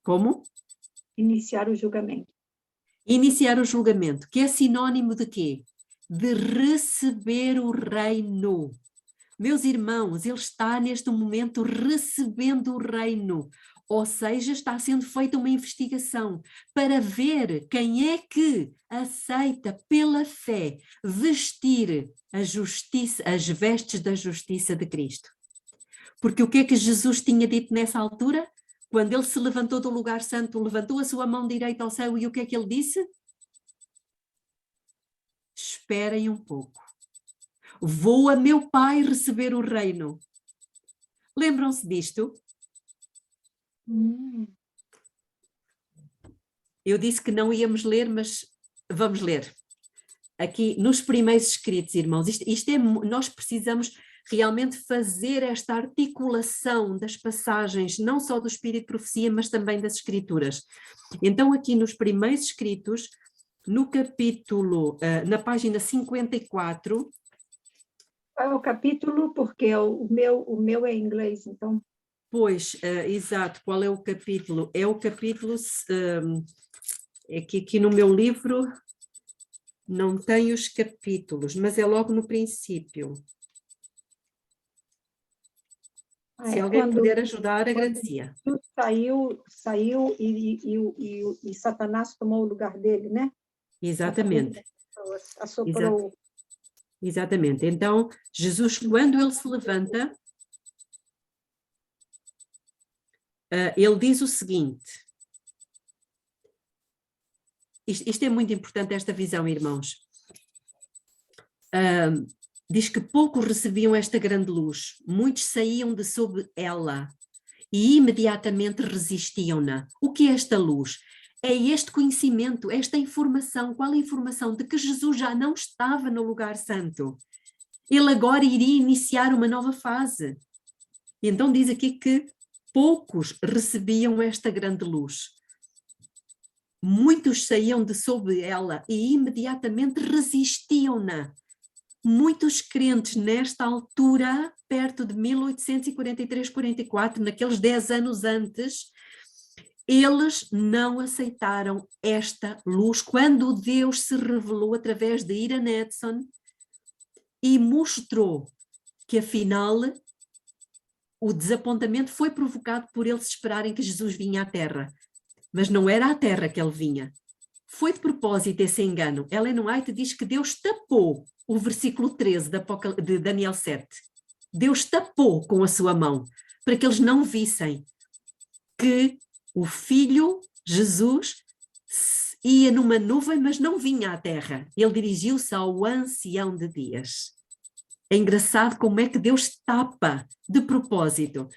Como?
Iniciar o julgamento.
Iniciar o julgamento, que é sinônimo de quê? De receber o reino. Meus irmãos, ele está neste momento recebendo o reino. Ou seja, está sendo feita uma investigação para ver quem é que aceita pela fé vestir a justiça, as vestes da justiça de Cristo. Porque o que é que Jesus tinha dito nessa altura? Quando ele se levantou do lugar santo, levantou a sua mão direita ao céu e o que é que ele disse? esperem um pouco. Vou a meu pai receber o reino. Lembram-se disto? Eu disse que não íamos ler, mas vamos ler. Aqui nos primeiros escritos, irmãos, nós precisamos realmente fazer esta articulação das passagens, não só do Espírito de Profecia, mas também das Escrituras. Então aqui nos primeiros escritos, no capítulo, na página 54...
Qual é o capítulo? Porque o meu é em inglês, então...
Pois, exato, qual é o capítulo? É o capítulo, é que aqui no meu livro não tem os capítulos, mas é logo no princípio. Se alguém puder ajudar, agradecia.
Saiu e Satanás tomou o lugar dele, né?
Exatamente.
Assoprou.
Exatamente. Então, Jesus, quando ele se levanta, ele diz o seguinte. Isto é muito importante, esta visão, irmãos. Diz que poucos recebiam esta grande luz, muitos saíam de sob ela e imediatamente resistiam-na. O que é esta luz? É este conhecimento, esta informação. Qual a informação? De que Jesus já não estava no lugar santo. Ele agora iria iniciar uma nova fase. E então diz aqui que poucos recebiam esta grande luz. Muitos saíam de sob ela e imediatamente resistiam-na. Muitos crentes nesta altura, perto de 1843-44, naqueles 10 anos antes, eles não aceitaram esta luz quando Deus se revelou através de Ian Edson e mostrou que afinal o desapontamento foi provocado por eles esperarem que Jesus vinha à Terra, mas não era à Terra que ele vinha. Foi de propósito esse engano. Ellen White diz que Deus tapou o versículo 13 de Daniel 7. Deus tapou com a sua mão para que eles não vissem que o Filho, Jesus, ia numa nuvem, mas não vinha à terra. Ele dirigiu-se ao ancião de dias. É engraçado como é que Deus tapa de propósito.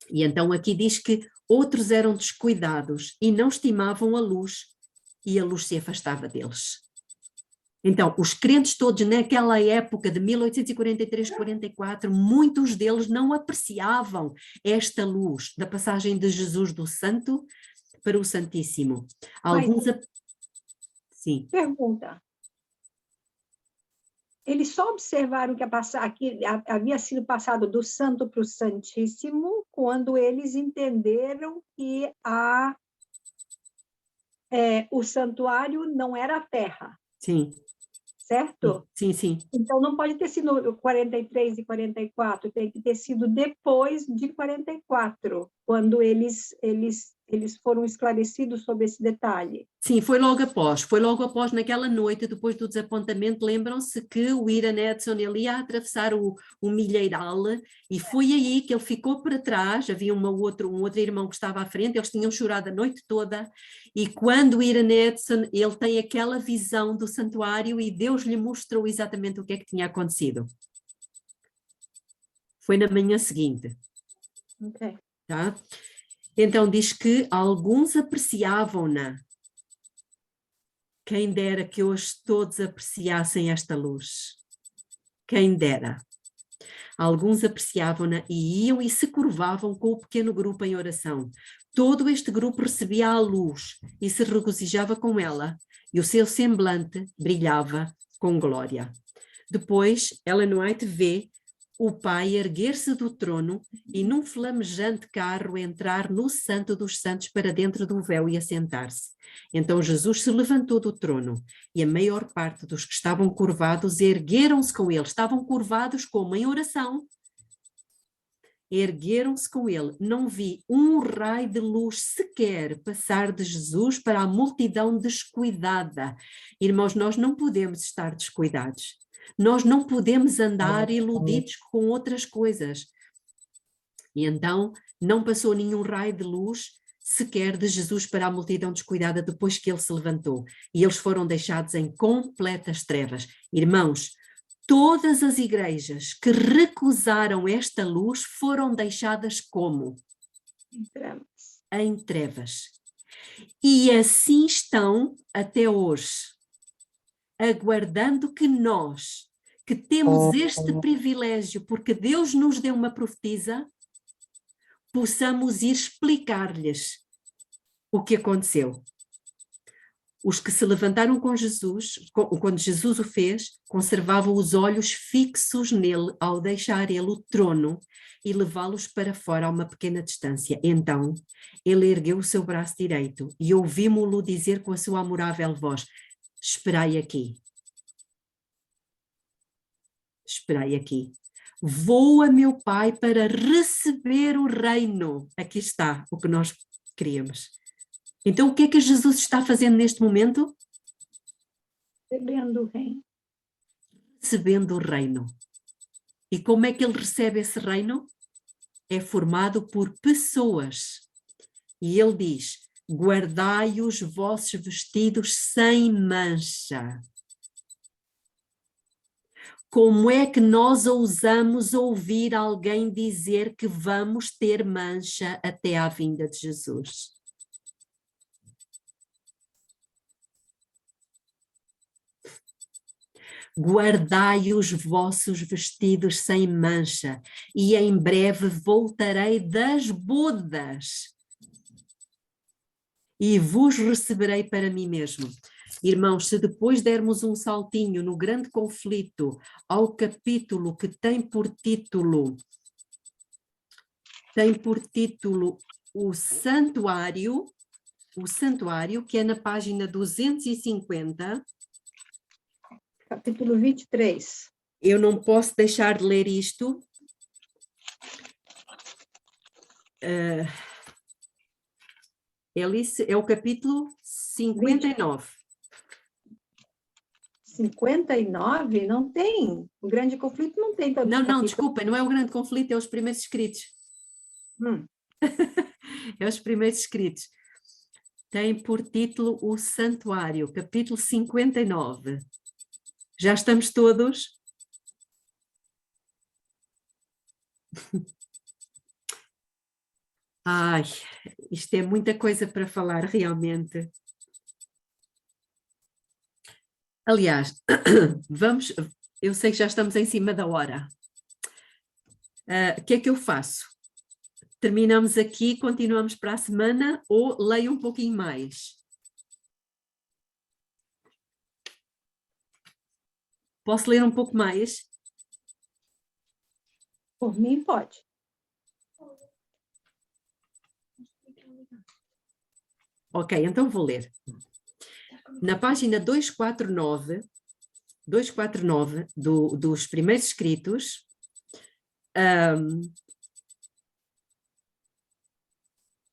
E então aqui diz que outros eram descuidados e não estimavam a luz, e a luz se afastava deles. Então, os crentes todos naquela época de 1843-44, muitos deles não apreciavam esta luz da passagem de Jesus do Santo para o Santíssimo. Alguns... Sim.
Pergunta. Eles só observaram que havia sido passado do Santo para o Santíssimo quando eles entenderam que o santuário não era a terra.
Sim.
Certo?
Sim, sim.
Então, não pode ter sido 43 e 44, tem que ter sido depois de 44, quando eles foram esclarecidos sobre esse detalhe.
Sim, foi logo após naquela noite, depois do desapontamento, lembram-se que o Ian Edson ele ia atravessar o milheiral e foi aí que ele ficou para trás, havia um outro irmão que estava à frente, eles tinham chorado a noite toda, e quando o Ian Edson, ele tem aquela visão do santuário e Deus lhe mostrou exatamente o que é que tinha acontecido. Foi na manhã seguinte.
Ok.
Tá? Então diz que alguns apreciavam-na. Quem dera que hoje todos apreciassem esta luz. Quem dera. Alguns apreciavam-na e iam e se curvavam com o pequeno grupo em oração. Todo este grupo recebia a luz e se regozijava com ela, e o seu semblante brilhava com glória. Depois, Ellen White vê o Pai erguer-se do trono e num flamejante carro entrar no Santo dos Santos para dentro do véu e assentar-se. Então Jesus se levantou do trono e a maior parte dos que estavam curvados ergueram-se com ele. Estavam curvados como em oração. Ergueram-se com ele. Não vi um raio de luz sequer passar de Jesus para a multidão descuidada. Irmãos, nós não podemos estar descuidados. Nós não podemos andar iludidos com outras coisas. E então não passou nenhum raio de luz sequer de Jesus para a multidão descuidada depois que ele se levantou, e eles foram deixados em completas trevas. Irmãos, todas as igrejas que recusaram esta luz foram deixadas como?
Em trevas.
Em trevas. E assim estão até hoje, aguardando que nós, que temos este privilégio, porque Deus nos deu uma profetisa, possamos ir explicar-lhes o que aconteceu. Os que se levantaram com Jesus, quando Jesus o fez, conservavam os olhos fixos nele ao deixar ele o trono e levá-los para fora a uma pequena distância. Então, ele ergueu o seu braço direito e ouvimos-lo dizer com a sua amorável voz: esperai aqui. Esperai aqui. Vou a meu Pai para receber o reino. Aqui está o que nós queríamos. Então, o que é que Jesus está fazendo neste momento?
Recebendo o reino.
Recebendo o reino. E como é que ele recebe esse reino? É formado por pessoas. E ele diz: guardai os vossos vestidos sem mancha. Como é que nós ousamos ouvir alguém dizer que vamos ter mancha até à vinda de Jesus? Guardai os vossos vestidos sem mancha, e em breve voltarei das bodas e vos receberei para mim mesmo. Irmãos, se depois dermos um saltinho no grande conflito ao capítulo que tem por título o santuário, que é na página 250,
capítulo 23.
Eu não posso deixar de ler isto. É o capítulo 59.
59? Não tem. O grande conflito não tem tantos
Não,
capítulos.
desculpa, não é o grande conflito, é os primeiros escritos. É os primeiros escritos. Tem por título o santuário, capítulo 59. Já estamos todos? Ai, isto é muita coisa para falar, realmente. Aliás, eu sei que já estamos em cima da hora. O que é que eu faço? Terminamos aqui, continuamos para a semana ou leio um pouquinho mais? Posso ler um pouco mais?
Por mim, pode.
Ok, então vou ler. Na página 249 dos primeiros escritos,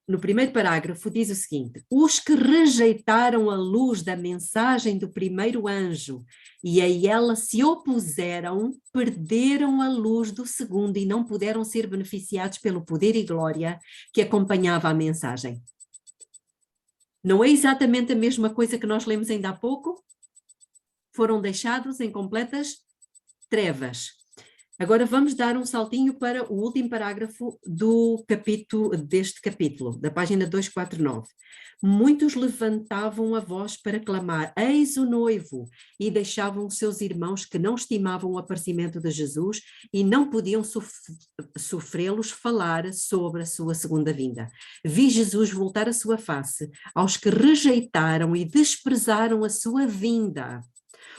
no primeiro parágrafo diz o seguinte: os que rejeitaram a luz da mensagem do primeiro anjo e a ela se opuseram, perderam a luz do segundo e não puderam ser beneficiados pelo poder e glória que acompanhava a mensagem. Não é exatamente a mesma coisa que nós lemos ainda há pouco? Foram deixados em completas trevas. Agora vamos dar um saltinho para o último parágrafo deste capítulo, da página 249. Muitos levantavam a voz para clamar: eis o noivo, e deixavam seus irmãos que não estimavam o aparecimento de Jesus e não podiam sofrê-los falar sobre a sua segunda vinda. Vi Jesus voltar a sua face aos que rejeitaram e desprezaram a sua vinda,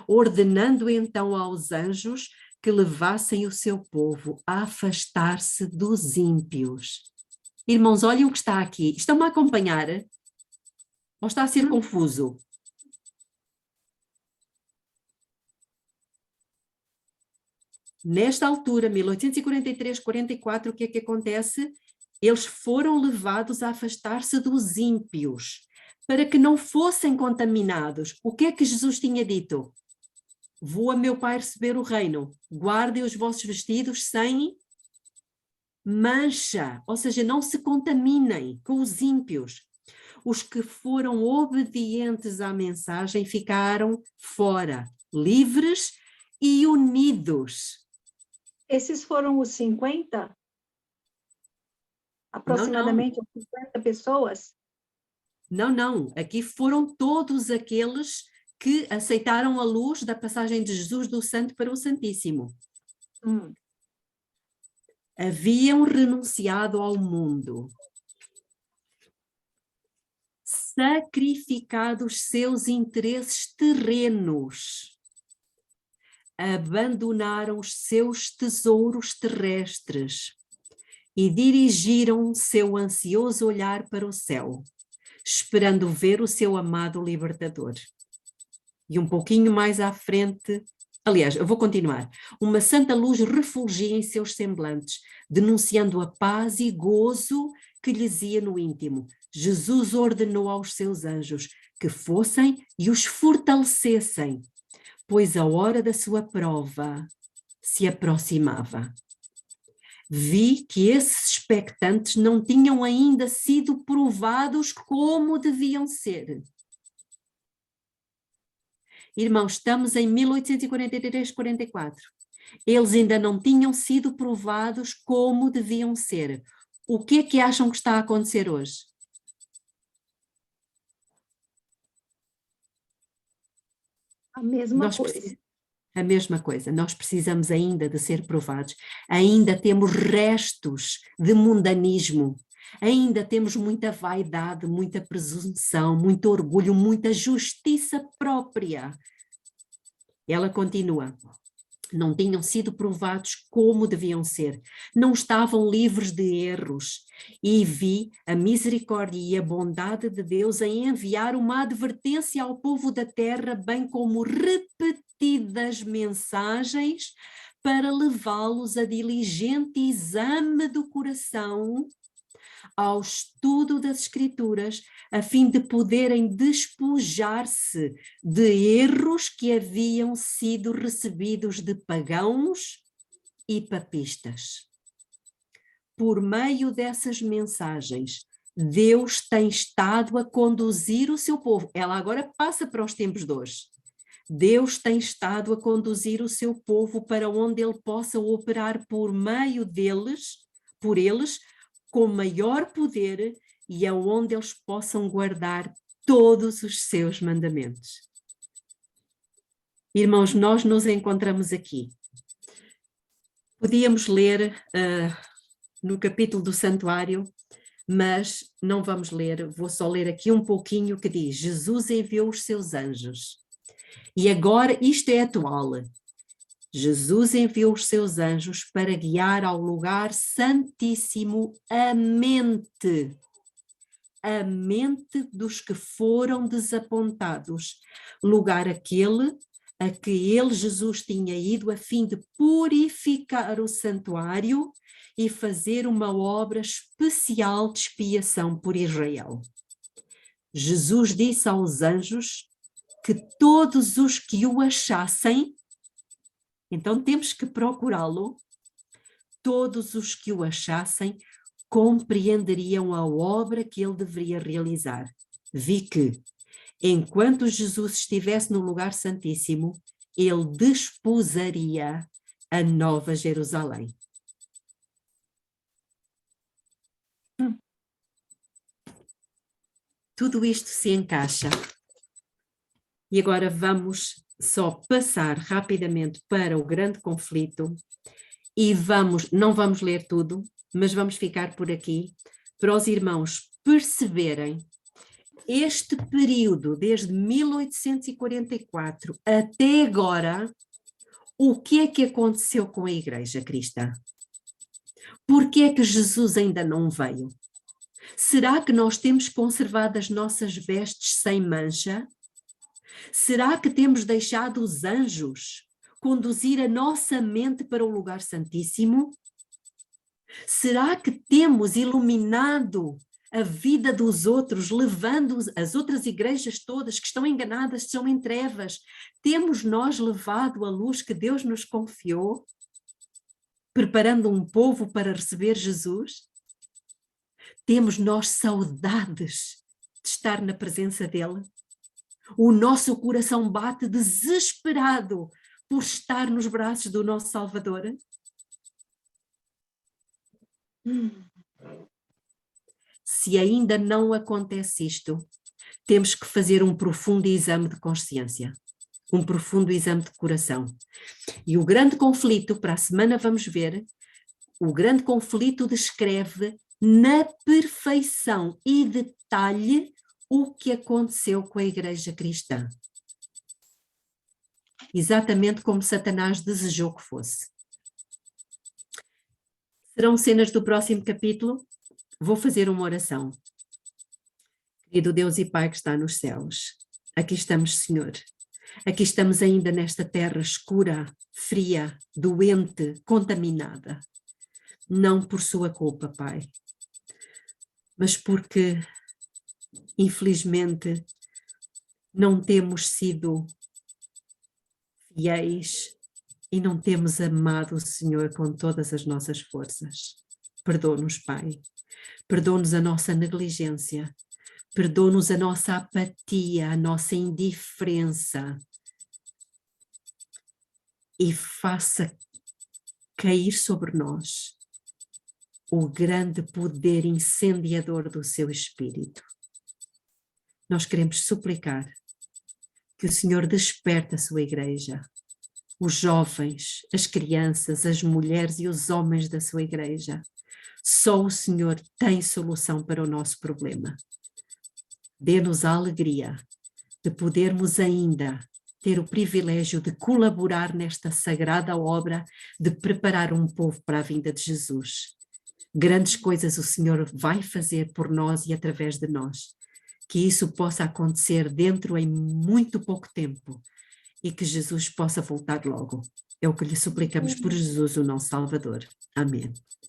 ordenando então aos anjos que levassem o seu povo a afastar-se dos ímpios. Irmãos, olhem o que está aqui. Estão-me a acompanhar? Ou está a ser confuso? Nesta altura, 1843-44, o que é que acontece? Eles foram levados a afastar-se dos ímpios, para que não fossem contaminados. O que é que Jesus tinha dito? Vou a meu Pai receber o reino. Guardem os vossos vestidos sem mancha, ou seja, não se contaminem com os ímpios. Os que foram obedientes à mensagem ficaram fora, livres e unidos.
Esses foram os 50? Aproximadamente 50 pessoas?
Não. Aqui foram todos aqueles que aceitaram a luz da passagem de Jesus do Santo para o Santíssimo. Haviam renunciado ao mundo, sacrificado os seus interesses terrenos, abandonaram os seus tesouros terrestres e dirigiram seu ansioso olhar para o céu, esperando ver o seu amado libertador. E um pouquinho mais à frente, aliás, eu vou continuar. Uma santa luz refulgia em seus semblantes, denunciando a paz e gozo que lhes ia no íntimo. Jesus ordenou aos seus anjos que fossem e os fortalecessem, pois a hora da sua prova se aproximava. Vi que esses expectantes não tinham ainda sido provados como deviam ser. Irmãos, estamos em 1843-44. Eles ainda não tinham sido provados como deviam ser. O que é que acham que está a acontecer hoje?
A mesma coisa.
A mesma coisa, nós precisamos ainda de ser provados, ainda temos restos de mundanismo, ainda temos muita vaidade, muita presunção, muito orgulho, muita justiça própria. Ela continua, não tinham sido provados como deviam ser, não estavam livres de erros, e vi a misericórdia e a bondade de Deus em enviar uma advertência ao povo da terra, bem como repetidas mensagens para levá-los a diligente exame do coração, ao estudo das Escrituras, a fim de poderem despojar-se de erros que haviam sido recebidos de pagãos e papistas. Por meio dessas mensagens, Deus tem estado a conduzir o seu povo. Ela agora passa para os tempos de hoje. Deus tem estado a conduzir o seu povo para onde ele possa operar por meio deles, por eles, com maior poder e aonde eles possam guardar todos os seus mandamentos. Irmãos, nós nos encontramos aqui. Podíamos ler no capítulo do santuário, mas não vamos ler, vou só ler aqui um pouquinho que diz: Jesus enviou os seus anjos. E agora isto é atual. Jesus enviou os seus anjos para guiar ao lugar santíssimo a mente dos que foram desapontados, lugar aquele a que ele, Jesus, tinha ido a fim de purificar o santuário e fazer uma obra especial de expiação por Israel. Jesus disse aos anjos que todos os que o achassem, então temos que procurá-lo, todos os que o achassem compreenderiam a obra que ele deveria realizar. Vi que, enquanto Jesus estivesse no lugar santíssimo, ele desposaria a Nova Jerusalém. Tudo isto se encaixa. E agora vamos só passar rapidamente para o grande conflito e não vamos ler tudo, mas vamos ficar por aqui para os irmãos perceberem este período, desde 1844 até agora, o que é que aconteceu com a Igreja cristã? Por que é que Jesus ainda não veio? Será que nós temos conservado as nossas vestes sem mancha? Será que temos deixado os anjos conduzir a nossa mente para o lugar santíssimo? Será que temos iluminado a vida dos outros, levando as outras igrejas todas que estão enganadas, estão em trevas? Temos nós levado a luz que Deus nos confiou, preparando um povo para receber Jesus? Temos nós saudades de estar na presença dele? O nosso coração bate desesperado por estar nos braços do nosso Salvador? Se ainda não acontece isto, temos que fazer um profundo exame de consciência, um profundo exame de coração. E o grande conflito, para a semana vamos ver, o grande conflito descreve na perfeição e detalhe o que aconteceu com a igreja cristã. Exatamente como Satanás desejou que fosse. Serão cenas do próximo capítulo. Vou fazer uma oração. Querido Deus e Pai que está nos céus, aqui estamos, Senhor. Aqui estamos ainda nesta terra escura, fria, doente, contaminada. Não por sua culpa, Pai, mas porque, infelizmente, não temos sido fiéis e não temos amado o Senhor com todas as nossas forças. Perdoa-nos, Pai. Perdoa-nos a nossa negligência. Perdoa-nos a nossa apatia, a nossa indiferença. E faça cair sobre nós o grande poder incendiador do seu Espírito. Nós queremos suplicar que o Senhor desperte a sua igreja, os jovens, as crianças, as mulheres e os homens da sua igreja. Só o Senhor tem solução para o nosso problema. Dê-nos a alegria de podermos ainda ter o privilégio de colaborar nesta sagrada obra de preparar um povo para a vinda de Jesus. Grandes coisas o Senhor vai fazer por nós e através de nós. Que isso possa acontecer dentro em muito pouco tempo e que Jesus possa voltar logo. É o que lhe suplicamos por Jesus, o nosso Salvador. Amém.